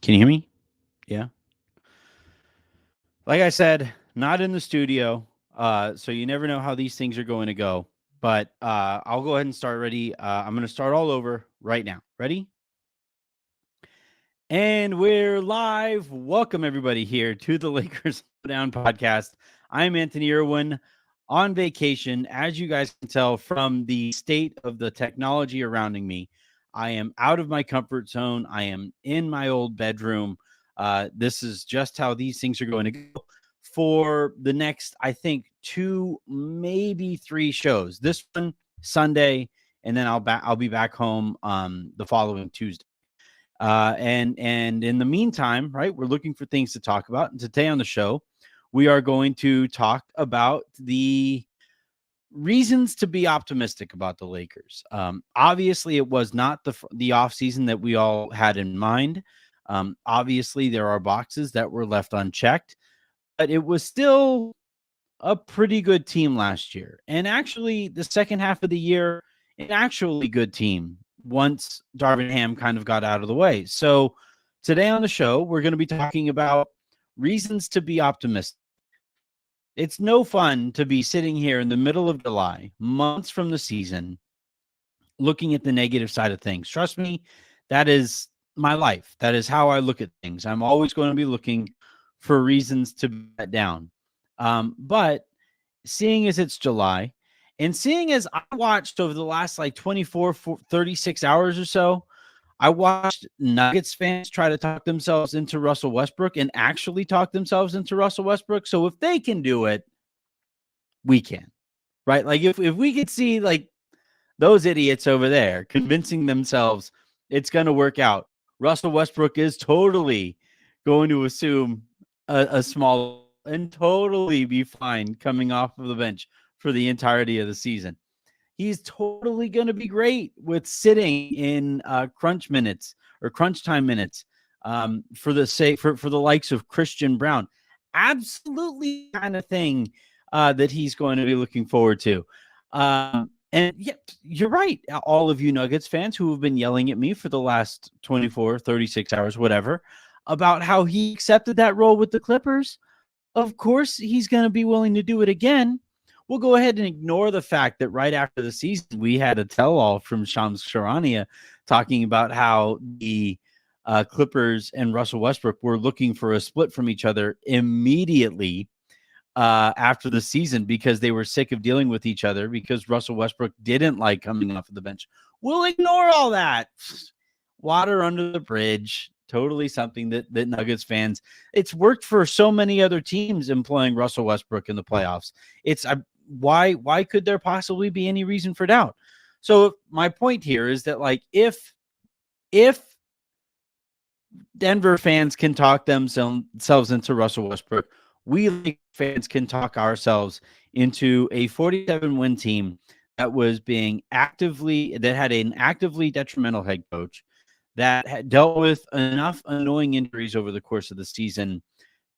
Can you hear me? Yeah. Like I said, not in the studio. So you never know how these things are going to go. But I'll go ahead and start ready. I'm going to start all over right now. Ready? And we're live. Welcome, everybody, here to the Lakers Down podcast. I'm Anthony Irwin on vacation. As you guys can tell from the state of the technology surrounding me, I am out of my comfort zone. I am in my old bedroom. This is just how these things are going to go for the next, I think, 2, maybe 3 shows. This one Sunday, and then I'll be back home the following Tuesday. And in the meantime, right, we're looking for things to talk about. And today on the show, we are going to talk about the reasons to be optimistic about the Lakers. Obviously, it was not the offseason that we all had in mind. Obviously, there are boxes that were left unchecked, but it was still a pretty good team last year. And actually, the second half of the year, an actually good team once Darvin Ham kind of got out of the way. So today on the show, we're going to be talking about reasons to be optimistic. It's no fun to be sitting here in the middle of July, months from the season, looking at the negative side of things. Trust me, that is my life. That is how I look at things. I'm always going to be looking for reasons to be let down. But seeing as it's July and seeing as I watched over the last like 24, 36 hours or so, I watched Nuggets fans try to talk themselves into Russell Westbrook and actually talk themselves into Russell Westbrook. So if they can do it, we can, right? Like if we could see like those idiots over there convincing themselves it's going to work out, Russell Westbrook is totally going to assume a small and totally be fine coming off of the bench for the entirety of the season. He's totally going to be great with sitting in crunch minutes or crunch time minutes for the sake for the likes of Christian Brown. Absolutely kind of thing that he's going to be looking forward to. And yeah, you're right. All of you Nuggets fans who have been yelling at me for the last 24, 36 hours, whatever, about how he accepted that role with the Clippers. Of course, he's going to be willing to do it again. We'll go ahead and ignore the fact that right after the season, we had a tell-all from Shams Charania talking about how the Clippers and Russell Westbrook were looking for a split from each other immediately after the season because they were sick of dealing with each other because Russell Westbrook didn't like coming off of the bench. We'll ignore all that. Water under the bridge. Totally something that Nuggets fans, it's worked for so many other teams employing Russell Westbrook in the playoffs. It's why could there possibly be any reason for doubt? So my point here is that like if Denver fans can talk themselves into Russell Westbrook, we like fans can talk ourselves into a 47-win team that was that had an actively detrimental head coach, that had dealt with enough annoying injuries over the course of the season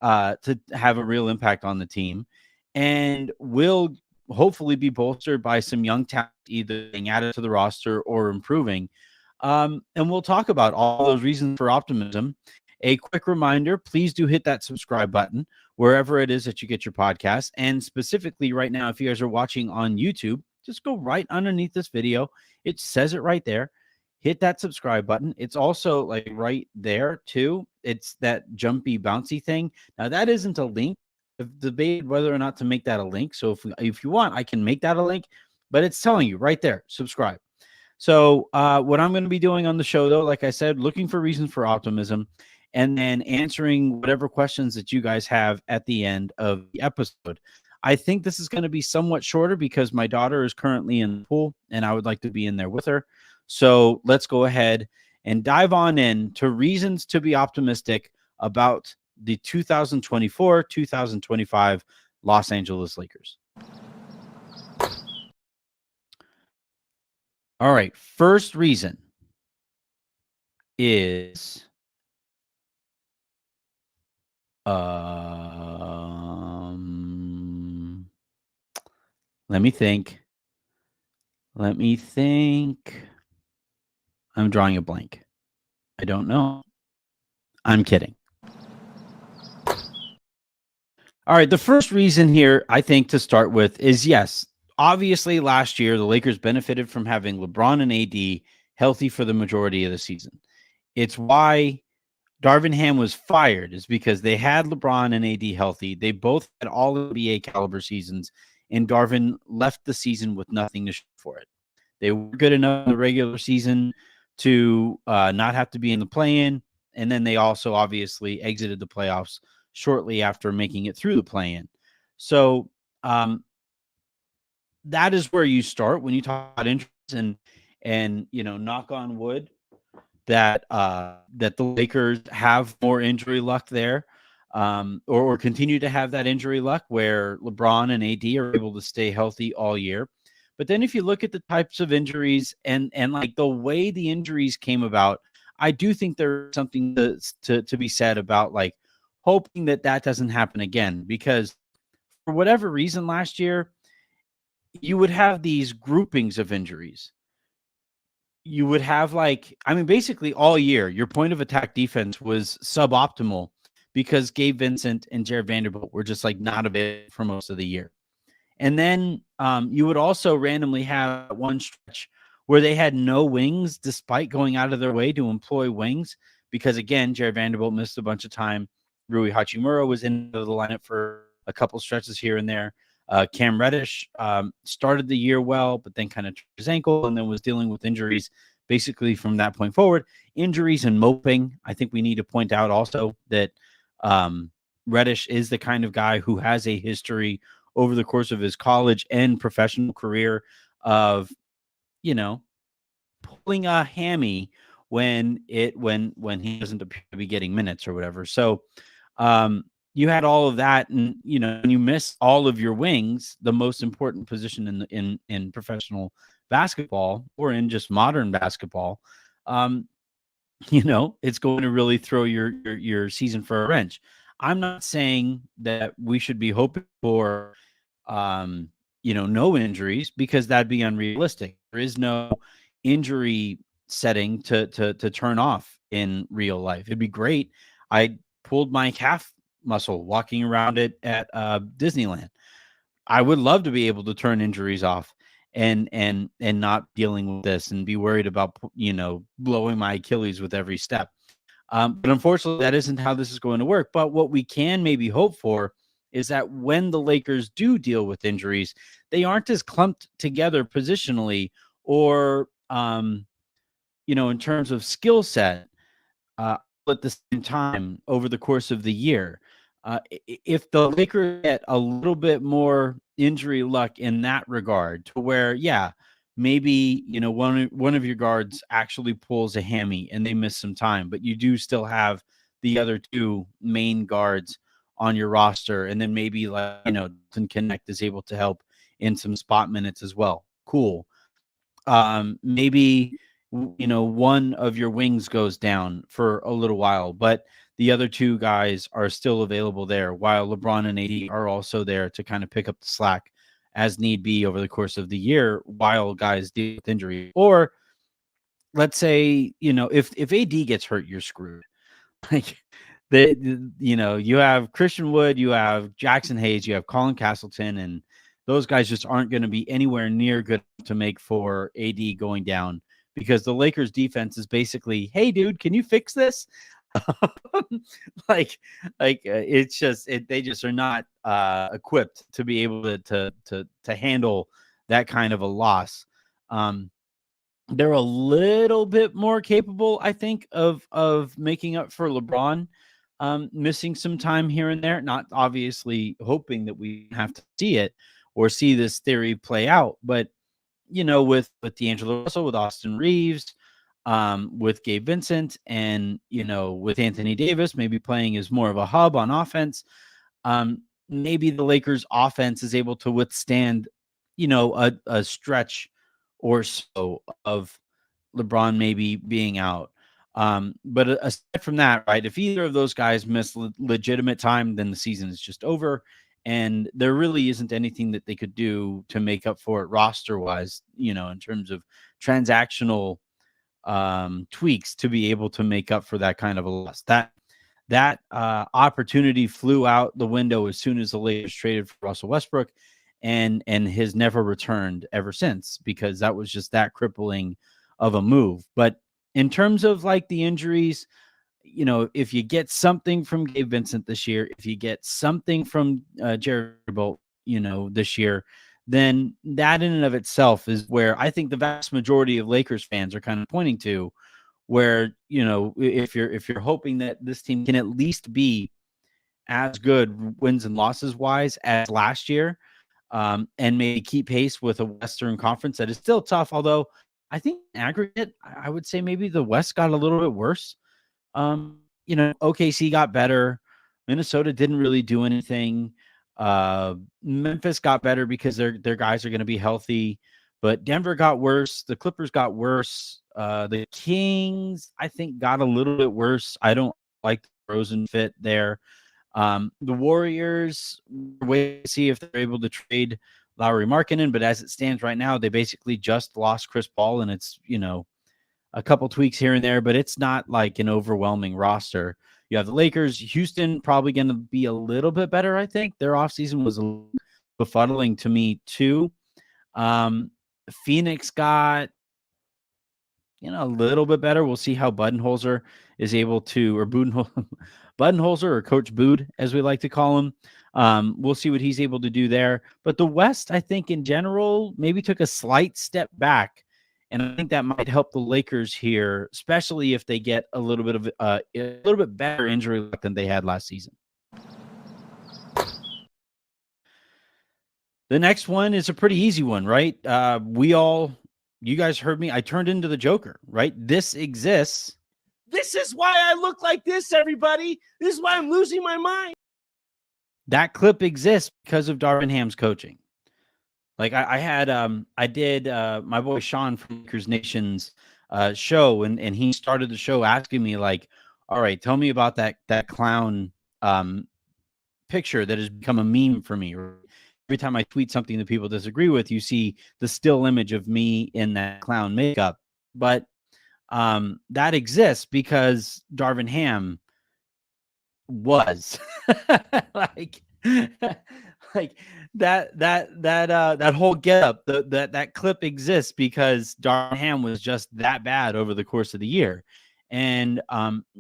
to have a real impact on the team, and will hopefully be bolstered by some young talent either being added to the roster or improving. And we'll talk about all those reasons for optimism. A quick reminder, please do hit that subscribe button wherever it is that you get your podcast. And specifically right now, if you guys are watching on YouTube, just go right underneath this video. It says it right there. Hit that subscribe button. It's also like right there too. It's that jumpy, bouncy thing. Now that isn't a link. I've debated whether or not to make that a link. So if you want, I can make that a link, but it's telling you right there, subscribe. So what I'm going to be doing on the show, though, like I said, looking for reasons for optimism and then answering whatever questions that you guys have at the end of the episode. I think this is going to be somewhat shorter because my daughter is currently in the pool and I would like to be in there with her. So let's go ahead and dive on in to reasons to be optimistic about the 2024-2025 Los Angeles Lakers. All right. First reason is let me think. I'm drawing a blank. I don't know. I'm kidding. All right. The first reason here, I think, to start with is yes, obviously last year, the Lakers benefited from having LeBron and AD healthy for the majority of the season. It's why Darvin Ham was fired, is because they had LeBron and AD healthy. They both had all NBA caliber seasons, and Darvin left the season with nothing to show for it. They were good enough in the regular season to not have to be in the play-in, and then they also obviously exited the playoffs shortly after making it through the play-in. So that is where you start when you talk about injuries, and knock on wood that the Lakers have more injury luck there, or continue to have that injury luck where LeBron and AD are able to stay healthy all year. But then if you look at the types of injuries and like the way the injuries came about, I do think there's something to be said about like hoping that doesn't happen again, because for whatever reason last year you would have these groupings of injuries. You would have basically all year, your point of attack defense was suboptimal because Gabe Vincent and Jared Vanderbilt were just like not available for most of the year. And then you would also randomly have one stretch where they had no wings, despite going out of their way to employ wings, because again, Jared Vanderbilt missed a bunch of time. Rui Hachimura was in the lineup for a couple stretches here and there. Cam Reddish started the year well, but then kind of turned his ankle and then was dealing with injuries basically from that point forward. Injuries and moping. I think we need to point out also that Reddish is the kind of guy who has a history over the course of his college and professional career of, pulling a hammy when he doesn't appear to be getting minutes or whatever. So you had all of that, and when you miss all of your wings, the most important position in professional basketball or in just modern basketball, it's going to really throw your season for a wrench. I'm not saying that we should be hoping for no injuries, because that'd be unrealistic. There is no injury setting to turn off in real life. It'd be great. I pulled my calf muscle walking around it at Disneyland. I would love to be able to turn injuries off and not dealing with this and be worried about blowing my Achilles with every step. But unfortunately, that isn't how this is going to work. But what we can maybe hope for is that when the Lakers do deal with injuries, they aren't as clumped together positionally or, in terms of skill set at the same time over the course of the year. If the Lakers get a little bit more injury luck in that regard, to where, maybe one of your guards actually pulls a hammy and they miss some time, but you do still have the other two main guards on your roster, and then maybe Connect is able to help in some spot minutes as well. Cool. Maybe one of your wings goes down for a little while, but the other two guys are still available there, while LeBron and AD are also there to kind of pick up the slack as need be over the course of the year while guys deal with injury. Or let's say, if AD gets hurt, you're screwed. Like you have Christian Wood, you have Jackson Hayes, you have Colin Castleton, and those guys just aren't going to be anywhere near good to make for AD going down, because the Lakers defense is basically, hey dude, can you fix this? It's just they just are not equipped to be able to handle that kind of a loss. They're a little bit more capable, I think, of making up for LeBron missing some time here and there. Not obviously hoping that we have to see it or see this theory play out, but with D'Angelo Russell, with Austin Reeves, with Gabe Vincent, and with Anthony Davis maybe playing as more of a hub on offense, maybe the Lakers offense is able to withstand a stretch or so of LeBron maybe being out. But aside from that, right, if either of those guys miss legitimate time, then the season is just over. And there really isn't anything that they could do to make up for it roster wise, in terms of transactional tweaks to be able to make up for that kind of a loss. that opportunity flew out the window as soon as the Lakers traded for Russell Westbrook, and has never returned ever since, because that was just that crippling of a move. But in terms of like the injuries, if you get something from Gabe Vincent this year, if you get something from Jared Bolt, this year, then that in and of itself is where I think the vast majority of Lakers fans are kind of pointing to, where, if you're hoping that this team can at least be as good wins and losses wise as last year, and maybe keep pace with a Western Conference that is still tough. Although I think in aggregate, I would say maybe the West got a little bit worse. OKC got better. Minnesota didn't really do anything. Memphis got better because their guys are going to be healthy, but Denver got worse. The Clippers got worse. The Kings, I think, got a little bit worse. I don't like the Rosen fit there. The Warriors, wait to see if they're able to trade Lowry Markkanen, but as it stands right now, they basically just lost Chris Paul, and it's, a couple tweaks here and there, but it's not like an overwhelming roster. You have the Lakers. Houston probably going to be a little bit better, I think. Their offseason was a little befuddling to me, too. Phoenix got, a little bit better. We'll see how Budenholzer is able to, or Budenholzer, or Coach Bood, as we like to call him. We'll see what he's able to do there. But the West, I think, in general, maybe took a slight step back. And I think that might help the Lakers here, especially if they get a little bit better injury luck than they had last season. The next one is a pretty easy one, right? You guys heard me. I turned into the Joker, right? This exists. This is why I look like this, everybody. This is why I'm losing my mind. That clip exists because of Darvin Ham's coaching. Like I did my boy Sean from Lakers Nation's show, and he started the show asking me like, all right, tell me about that clown picture that has become a meme for me. Every time I tweet something that people disagree with, you see the still image of me in that clown makeup. But that exists because Darvin Ham was like like that whole getup, that clip exists because Darvin Ham was just that bad over the course of the year. And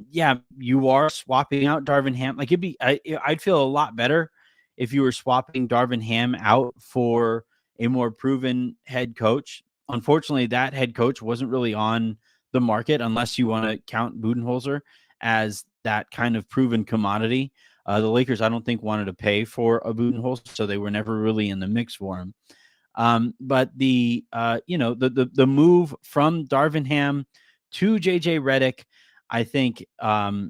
yeah, you are swapping out Darvin Ham. Like I'd feel a lot better if you were swapping Darvin Ham out for a more proven head coach. Unfortunately, that head coach wasn't really on the market unless you want to count Budenholzer as that kind of proven commodity. The Lakers, I don't think, wanted to pay for a Budenholzer, so they were never really in the mix for him. But the move from Darvin Ham to JJ Redick, I think, I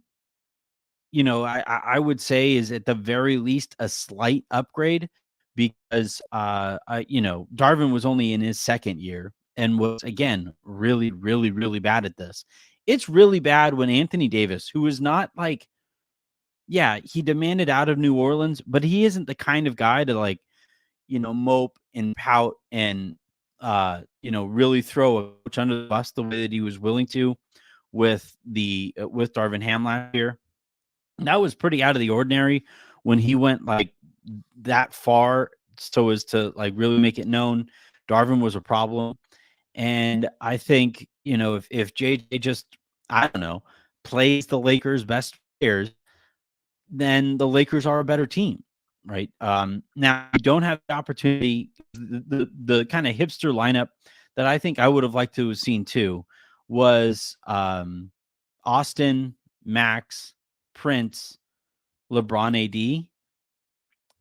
would say is at the very least a slight upgrade, because Darvin was only in his second year and was, again, really, really, really bad at this. It's really bad when Anthony Davis, who is not like, yeah, he demanded out of New Orleans, but he isn't the kind of guy to mope and pout and really throw a coach under the bus the way that he was willing to with Darvin Ham last year. That was pretty out of the ordinary when he went like that far so as to like really make it known Darvin was a problem. And I think, if JJ just, I don't know, plays the Lakers' best players, then the Lakers are a better team, right? Now you don't have the opportunity. The kind of hipster lineup that I think I would have liked to have seen too was Austin, Max, Prince, LeBron,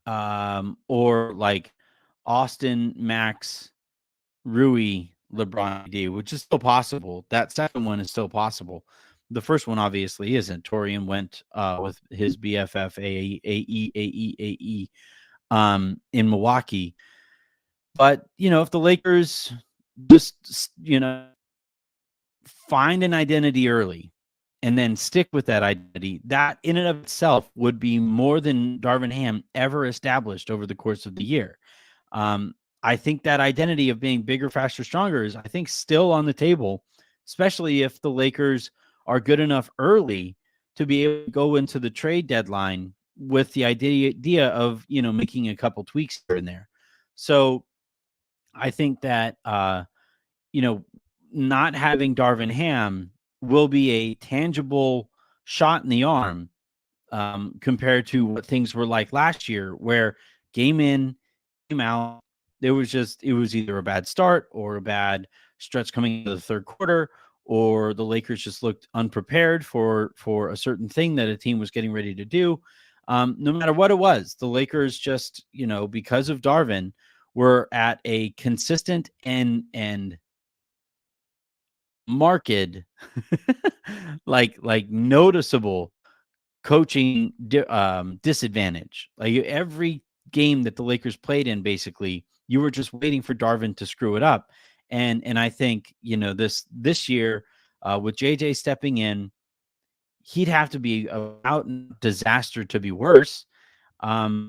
AD, or like Austin, Max, Rui, LeBron, AD, which is still possible. That second one is still possible. The first one obviously isn't. Torian went with his BFF AE in Milwaukee. But, if the Lakers just, find an identity early and then stick with that identity, that in and of itself would be more than Darvin Ham ever established over the course of the year. I think that identity of being bigger, faster, stronger is, I think, still on the table, especially if the Lakers are good enough early to be able to go into the trade deadline with the idea of, making a couple tweaks here and there. So I think that, you know, not having Darvin Ham will be a tangible shot in the arm, compared to what things were like last year, where game in, game out, it was either a bad start or a bad stretch coming into the third quarter, or the Lakers just looked unprepared for a certain thing that a team was getting ready to do. No matter what it was, the Lakers just, because of Darvin, were at a consistent and marked, like noticeable coaching disadvantage. Like every game that the Lakers played in, basically, you were just waiting for Darvin to screw it up. And I think, this year, with JJ stepping in, he'd have to be a out disaster to be worse,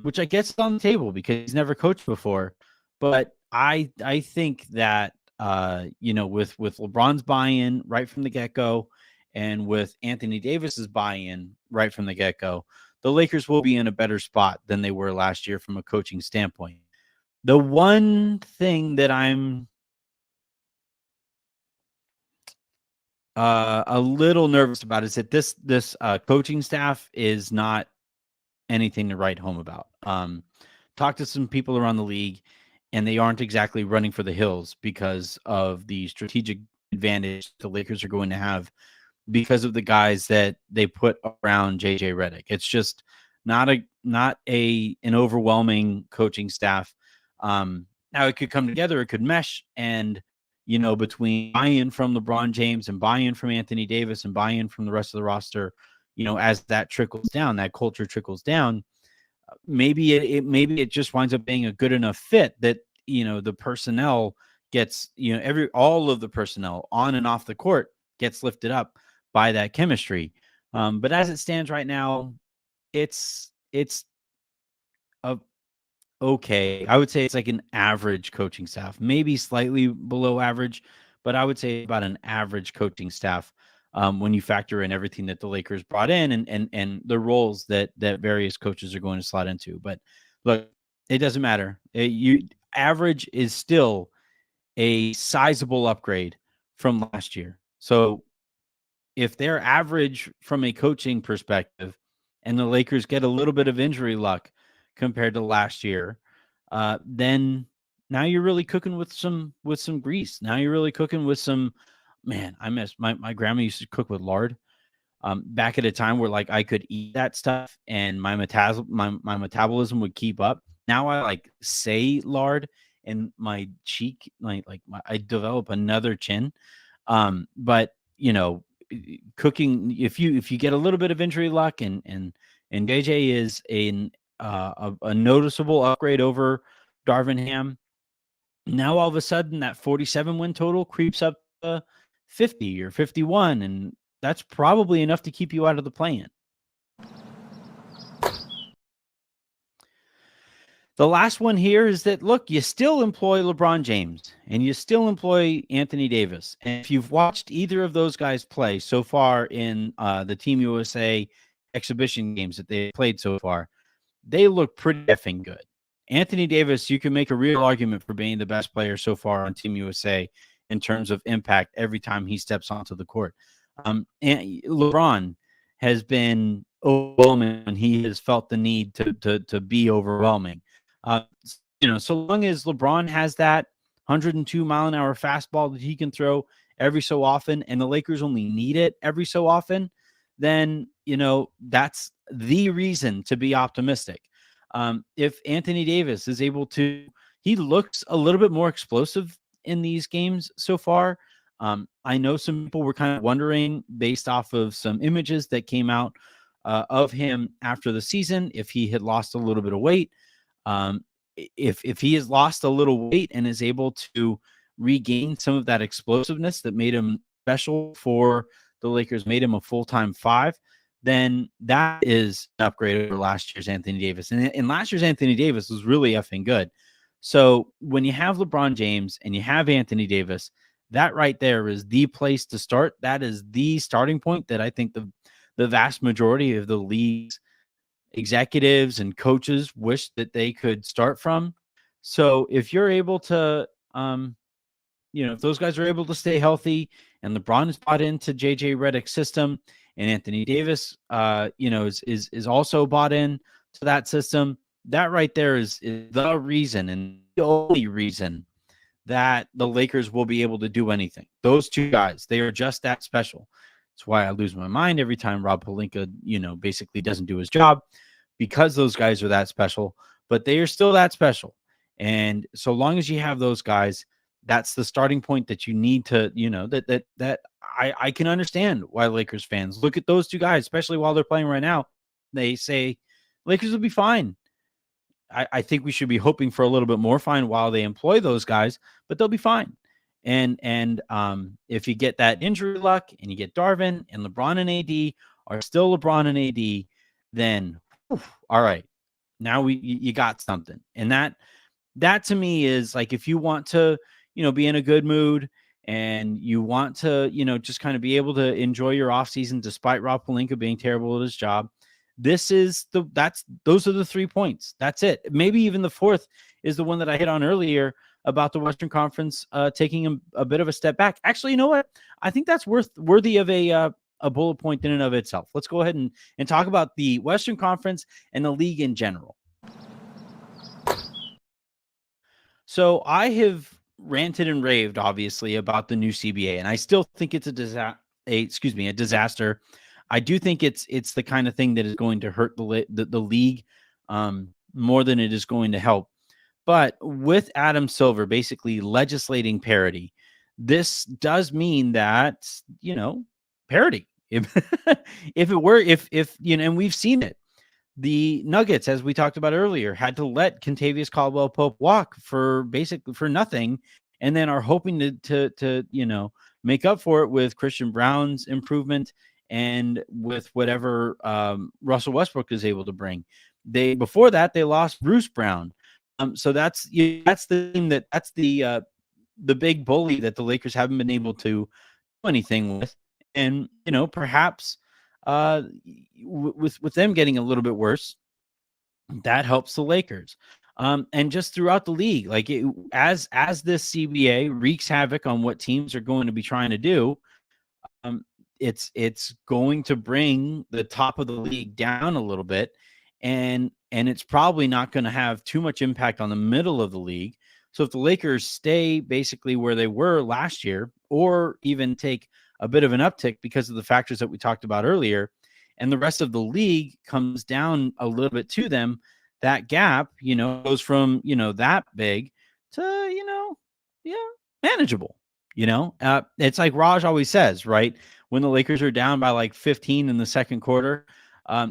which I guess is on the table because he's never coached before. But I think that, with LeBron's buy-in right from the get-go, and with Anthony Davis's buy-in right from the get-go, the Lakers will be in a better spot than they were last year from a coaching standpoint. The one thing that I'm a little nervous about is that this coaching staff is not anything to write home about. Talk to some people around the league, and they aren't exactly running for the hills because of the strategic advantage the Lakers are going to have because of the guys that they put around JJ Redick. It's just not an overwhelming coaching staff. Now it could come together, it could mesh, and between buy-in from LeBron James and buy-in from Anthony Davis and buy-in from the rest of the roster, as that trickles down, that culture trickles down, maybe it just winds up being a good enough fit that the personnel gets, all of the personnel on and off the court gets lifted up by that chemistry. But as it stands right now, it's a okay. I would say it's like an average coaching staff, maybe slightly below average, but I would say about an average coaching staff, when you factor in everything that the Lakers brought in and the roles that various coaches are going to slot into. But look, it doesn't matter. Average is still a sizable upgrade from last year. So if they're average from a coaching perspective and the Lakers get a little bit of injury luck compared to last year, then now you're really cooking with some grease. Now you're really cooking with some, man, I miss my grandma used to cook with lard. Back at a time where like I could eat that stuff and my metabolism would keep up. Now I like say lard and my cheek, I develop another chin. But cooking, if you get a little bit of injury luck, and JJ is a noticeable upgrade over Darvin Ham, now all of a sudden that 47 win total creeps up to 50 or 51, and that's probably enough to keep you out of the play-in. The last one here is that, look, you still employ LeBron James and you still employ Anthony Davis. And if you've watched either of those guys play so far in the Team USA exhibition games that they played so far, they look pretty effing good. Anthony Davis, you can make a real argument for being the best player so far on Team USA in terms of impact every time he steps onto the court. And LeBron has been overwhelming when he has felt the need to be overwhelming. So long as LeBron has that 102-mile-an-hour fastball that he can throw every so often, and the Lakers only need it every so often, then, that's the reason to be optimistic. If Anthony Davis is able to, he looks a little bit more explosive in these games so far. I know some people were kind of wondering, based off of some images that came out of him after the season, if he had lost a little bit of weight. If he has lost a little weight and is able to regain some of that explosiveness that made him special for the Lakers, made him a full-time 5, then that is an upgrade over last year's Anthony Davis. And last year's Anthony Davis was really effing good. So when you have LeBron James and you have Anthony Davis, that right there is the place to start. That is the starting point that I think the vast majority of the league's executives and coaches wish that they could start from. So if you're able to, if those guys are able to stay healthy and LeBron is bought into JJ Redick's system and Anthony Davis, is also bought in to that system, that right there is the reason and the only reason that the Lakers will be able to do anything. Those two guys, they are just that special. That's why I lose my mind every time Rob Pelinka, basically doesn't do his job, because those guys are that special, but they are still that special. And so long as you have those guys, that's the starting point that you need to, that I can understand why Lakers fans look at those two guys, especially while they're playing right now. They say Lakers will be fine. I think we should be hoping for a little bit more fine while they employ those guys, but they'll be fine. And if you get that injury luck and you get Darvin and LeBron and AD are still LeBron and AD, then all right, now you got something. And that to me is like, if you want to, be in a good mood and you want to, just kind of be able to enjoy your offseason despite Rob Pelinka being terrible at his job, those are the 3 points. That's it. Maybe even the fourth is the one that I hit on earlier about the Western Conference taking a bit of a step back. Actually, you know what? I think that's worthy of a bullet point in and of itself. Let's go ahead and talk about the Western Conference and the league in general. So I have ranted and raved, obviously, about the new CBA, and I still think it's a disaster. I do think it's the kind of thing that is going to hurt the league more than it is going to help. But with Adam Silver basically legislating parity, this does mean that, parity. And we've seen it. The Nuggets, as we talked about earlier, had to let Kentavious Caldwell-Pope walk for nothing, and then are hoping to make up for it with Christian Brown's improvement and with whatever Russell Westbrook is able to bring. Before that they lost Bruce Brown. So that's the team that's the big bully that the Lakers haven't been able to do anything with. And perhaps with them getting a little bit worse, that helps the Lakers. And just throughout the league, like as this CBA wreaks havoc on what teams are going to be trying to do, it's going to bring the top of the league down a little bit, and it's probably not going to have too much impact on the middle of the league. So if the Lakers stay basically where they were last year, or even take a bit of an uptick because of the factors that we talked about earlier, and the rest of the league comes down a little bit to them, that gap, goes from, that big to, manageable. It's like Raj always says, right? When the Lakers are down by like 15 in the second quarter,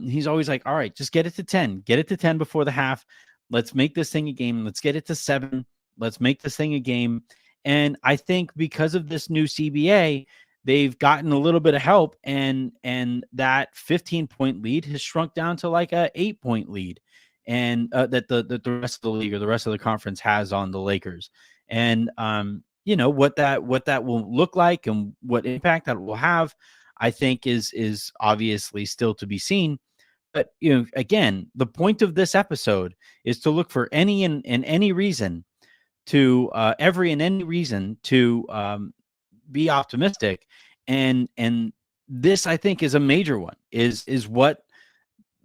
he's always like, all right, just get it to 10. Get it to 10 before the half. Let's make this thing a game. Let's get it to 7. Let's make this thing a game. And I think because of this new CBA, they've gotten a little bit of help, and that 15-point lead has shrunk down to like a 8-point lead, and that the rest of the league or the rest of the conference has on the Lakers. And what that will look like and what impact that will have, I think is obviously still to be seen. But again, the point of this episode is to look for any and any reason to be optimistic, and this, I think, is a major one. Is what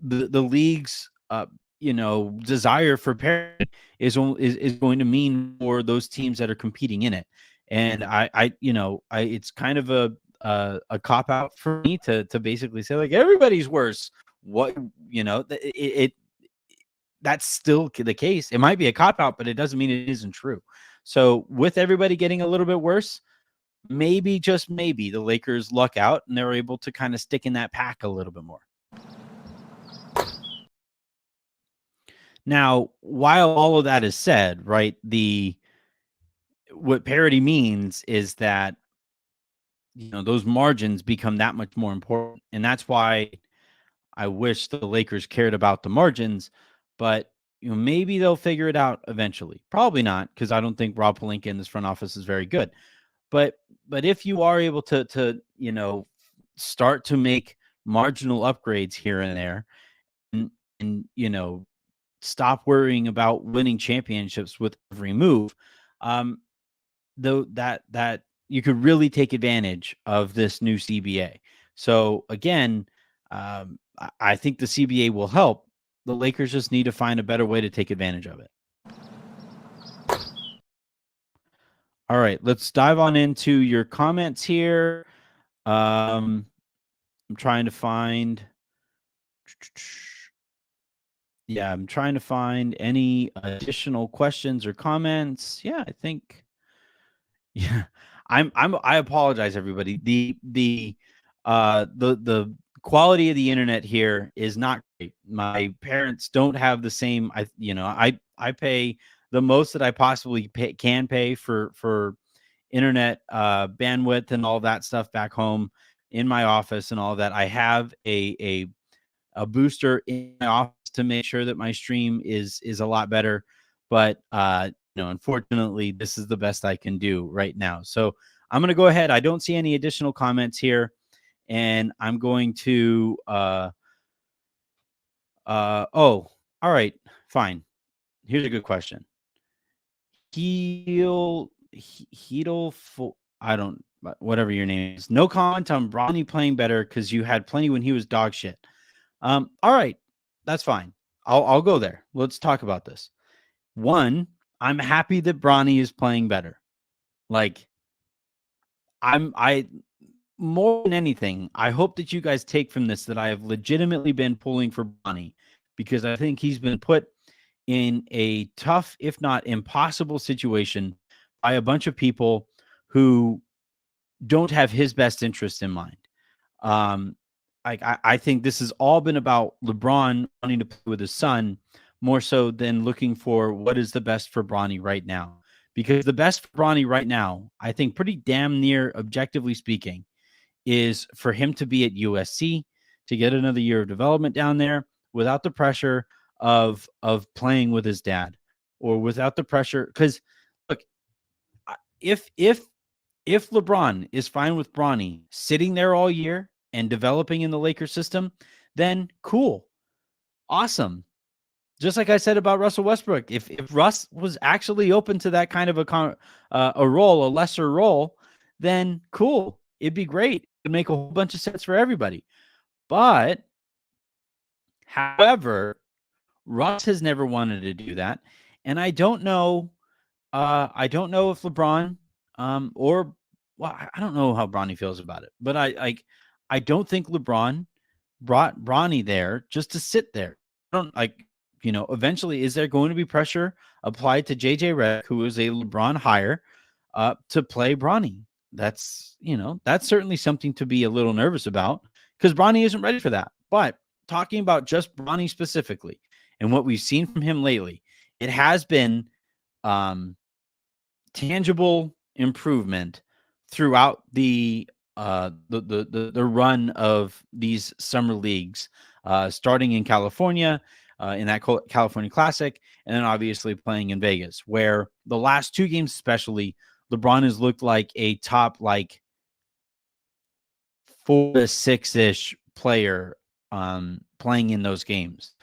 the league's desire for parity is going to mean for those teams that are competing in it. And I it's kind of a cop out for me to basically say like everybody's worse. What that's still the case. It might be a cop out, but it doesn't mean it isn't true. So with everybody getting a little bit worse, maybe, just maybe, the Lakers luck out and they're able to kind of stick in that pack a little bit more. Now, while all of that is said, right, what parity means is that those margins become that much more important, and that's why I wish the Lakers cared about the margins. But maybe they'll figure it out eventually. Probably not, because I don't think Rob Pelinka in this front office is very good. But if you are able to start to make marginal upgrades here and there, and stop worrying about winning championships with every move. Though that you could really take advantage of this new CBA. So again, I think the CBA will help. The Lakers just need to find a better way to take advantage of it. All right, let's dive on into your comments here. I'm trying to find. Yeah, I'm trying to find any additional questions or comments. Yeah, I think. Yeah, I apologize, everybody. The quality of the internet here is not great. My parents don't have the same. I pay the most that I possibly can pay for internet bandwidth and all that stuff back home in my office and all that. I have a booster in my office to make sure that my stream is a lot better, but unfortunately, this is the best I can do right now. So I'm going to go ahead. I don't see any additional comments here, and I'm going to all right, fine. Here's a good question. I don't, whatever your name is. No comment on Bronny playing better because you had plenty when he was dog shit. All right, that's fine. I'll go there. Let's talk about this. One, I'm happy that Bronny is playing better. Like, I more than anything, I hope that you guys take from this that I have legitimately been pulling for Bronny because I think he's been put in a tough, if not impossible situation by a bunch of people who don't have his best interest in mind. I think this has all been about LeBron wanting to play with his son more so than looking for what is the best for Bronny right now. Because the best for Bronny right now, I think pretty damn near objectively speaking, is for him to be at USC, to get another year of development down there without the pressure of playing with his dad, or without the pressure. Because look, if LeBron is fine with Bronny sitting there all year and developing in the Lakers system, then cool, awesome. Just like I said about Russell Westbrook, if Russ was actually open to that kind of a role, a lesser role, then cool, it'd be great. It'd make a whole bunch of sense for everybody. But, however, Russ has never wanted to do that, and I don't know. I don't know if LeBron, or well, I don't know how Bronny feels about it, but I don't think LeBron brought Bronny there just to sit there. I don't eventually, is there going to be pressure applied to JJ Redick, who is a LeBron hire, to play Bronny? That's certainly something to be a little nervous about because Bronny isn't ready for that. But talking about just Bronny specifically and what we've seen from him lately, it has been tangible improvement throughout the run of these summer leagues, starting in California, in that California Classic, and then obviously playing in Vegas, where the last two games especially, LeBron has looked like a top 4 to 6-ish player playing in those games.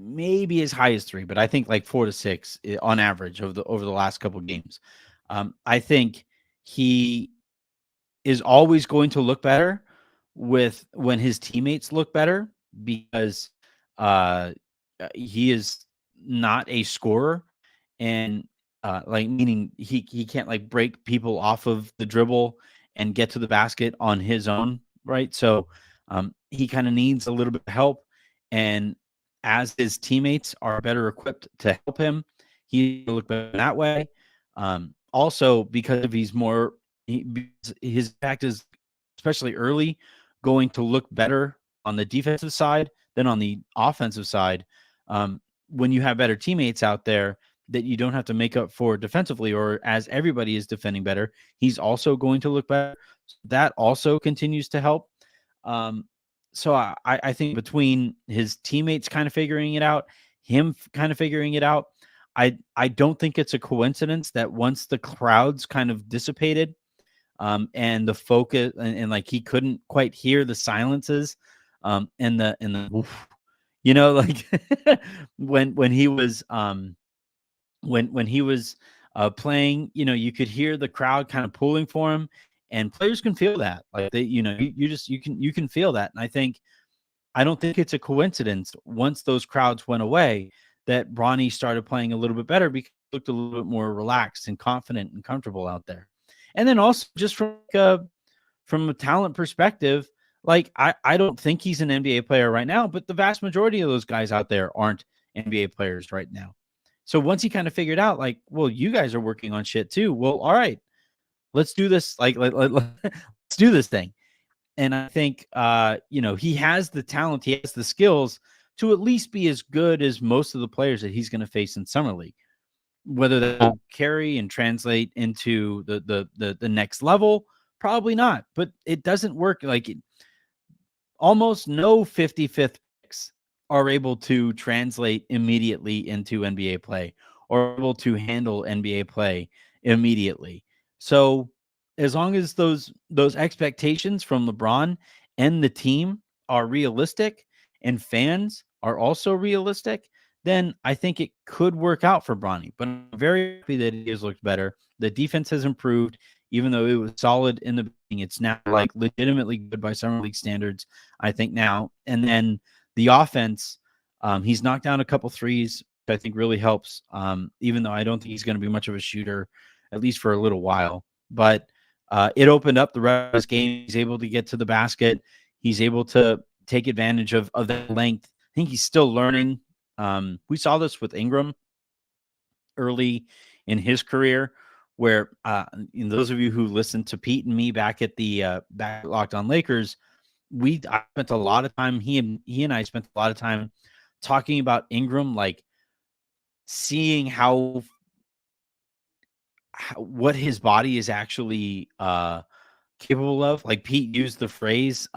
Maybe as high as 3, but I think 4 to 6 on average over the last couple of games. I think he is always going to look better when his teammates look better because he is not a scorer, and meaning he can't break people off of the dribble and get to the basket on his own, right? So he kind of needs a little bit of help, and as his teammates are better equipped to help him, he will look better that way. Also, because if he's more, his impact is, especially early, going to look better on the defensive side than on the offensive side. When you have better teammates out there that you don't have to make up for defensively, or as everybody is defending better, he's also going to look better. That also continues to help. So I think between his teammates kind of figuring it out, him kind of figuring it out, I don't think it's a coincidence that once the crowds kind of dissipated, and the focus, and like he couldn't quite hear the silences, and the oof, like when he was when he was playing, you could hear the crowd kind of pulling for him, and players can feel that. Like they, you can feel that, and I don't think it's a coincidence once those crowds went away that Bronny started playing a little bit better because he looked a little bit more relaxed and confident and comfortable out there. And then also just from a talent perspective, like I don't think he's an NBA player right now, but the vast majority of those guys out there aren't NBA players right now. So once he kind of figured out, like, well, you guys are working on shit too. Well, all right, let's do this. Like, let's do this thing. And I think, he has the talent, he has the skills to at least be as good as most of the players that he's going to face in summer league. Whether that will carry and translate into the next level, probably not. But it doesn't work like almost no 55th picks are able to translate immediately into NBA play or able to handle NBA play immediately. So as long as those expectations from LeBron and the team are realistic and fans are also realistic, then I think it could work out for Bronny. But I'm very happy that he has looked better. The defense has improved, even though it was solid in the beginning. It's now like legitimately good by summer league standards, I think now. And then the offense, he's knocked down a couple threes, which I think really helps. Even though I don't think he's going to be much of a shooter, at least for a little while. But it opened up the rest of his game. He's able to get to the basket. He's able to take advantage of that length. I think he's still learning. We saw this with Ingram early in his career, where those of you who listened to Pete and me back at the back at Locked On Lakers, I spent a lot of time. He and I spent a lot of time talking about Ingram, like seeing what his body is actually capable of. Like Pete used the phrase,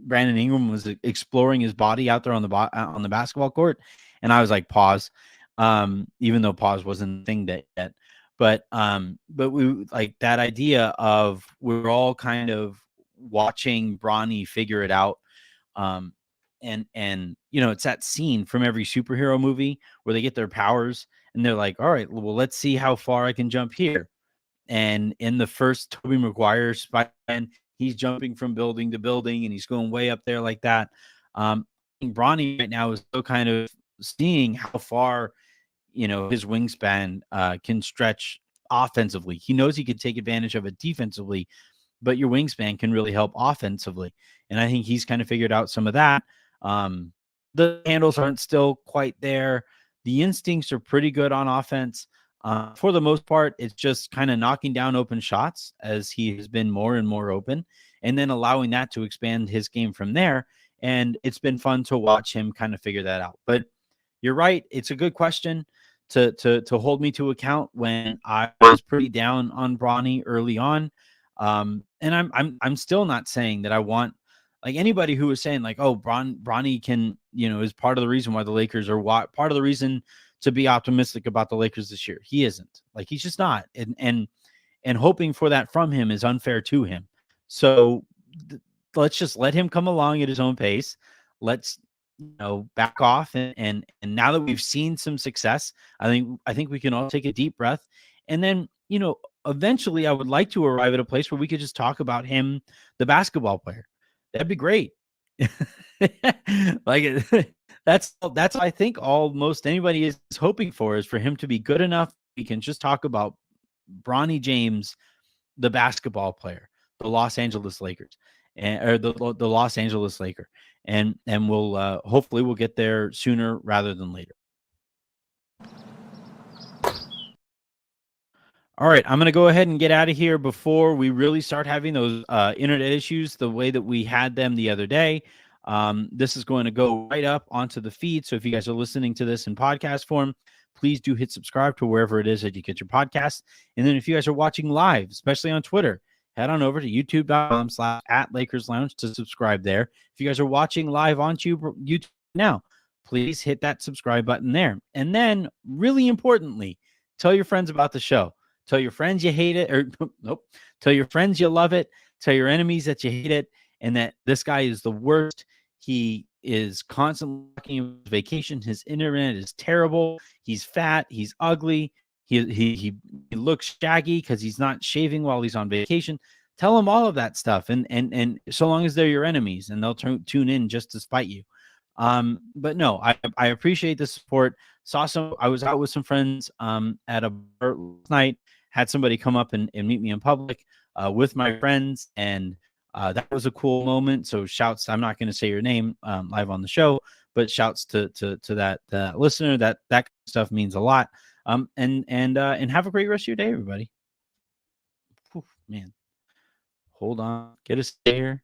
Brandon Ingram was exploring his body out there on the basketball court, and I was like, pause. Even though pause wasn't a thing that yet, but we like that idea of we're all kind of watching Bronny figure it out. And it's that scene from every superhero movie where they get their powers and they're like, all right, well, let's see how far I can jump here. And in the first Tobey Maguire Spider-Man, he's jumping from building to building and he's going way up there like that. Bronny right now is still kind of seeing how far, his wingspan can stretch offensively. He knows he can take advantage of it defensively, but your wingspan can really help offensively. And I think he's kind of figured out some of that. The handles aren't still quite there. The instincts are pretty good on offense. For the most part, it's just kind of knocking down open shots as he has been more and more open, and then allowing that to expand his game from there. And it's been fun to watch him kind of figure that out. But you're right. It's a good question to hold me to account when I was pretty down on Bronny early on. And I'm still not saying that I want, like, anybody who was saying like, oh, Bronny can, is part of the reason why the Lakers are part of the reason to be optimistic about the Lakers this year. He isn't. Like, he's just not. And hoping for that from him is unfair to him. So let's just let him come along at his own pace. Let's, back off. And now that we've seen some success, I think we can all take a deep breath. And then, eventually I would like to arrive at a place where we could just talk about him, the basketball player. That'd be great. Like, that's I think almost anybody is hoping for, is for him to be good enough we can just talk about Bronny James, the basketball player, the Los Angeles Lakers, or the Los Angeles Laker, and we'll hopefully we'll get there sooner rather than later. All right, I'm going to go ahead and get out of here before we really start having those internet issues the way that we had them the other day. This is going to go right up onto the feed. So if you guys are listening to this in podcast form, please do hit subscribe to wherever it is that you get your podcasts. And then if you guys are watching live, especially on Twitter, head on over to youtube.com/@LakersLounge to subscribe there. If you guys are watching live on YouTube now, please hit that subscribe button there. And then, really importantly, tell your friends about the show. Tell your friends you hate it, or nope. Tell your friends you love it. Tell your enemies that you hate it, and that this guy is the worst. He is constantly talking about his vacation. His internet is terrible. He's fat. He's ugly. He looks shaggy because he's not shaving while he's on vacation. Tell them all of that stuff, and so long as they're your enemies, and they'll tune in just to spite you. But no, I appreciate the support. I was out with some friends at a bar last night. Had somebody come up and meet me in public with my friends, and that was a cool moment. So shouts. I'm not going to say your name live on the show, but shouts to that listener. That kind of stuff means a lot. And have a great rest of your day, everybody. Whew, man, hold on, get a stare.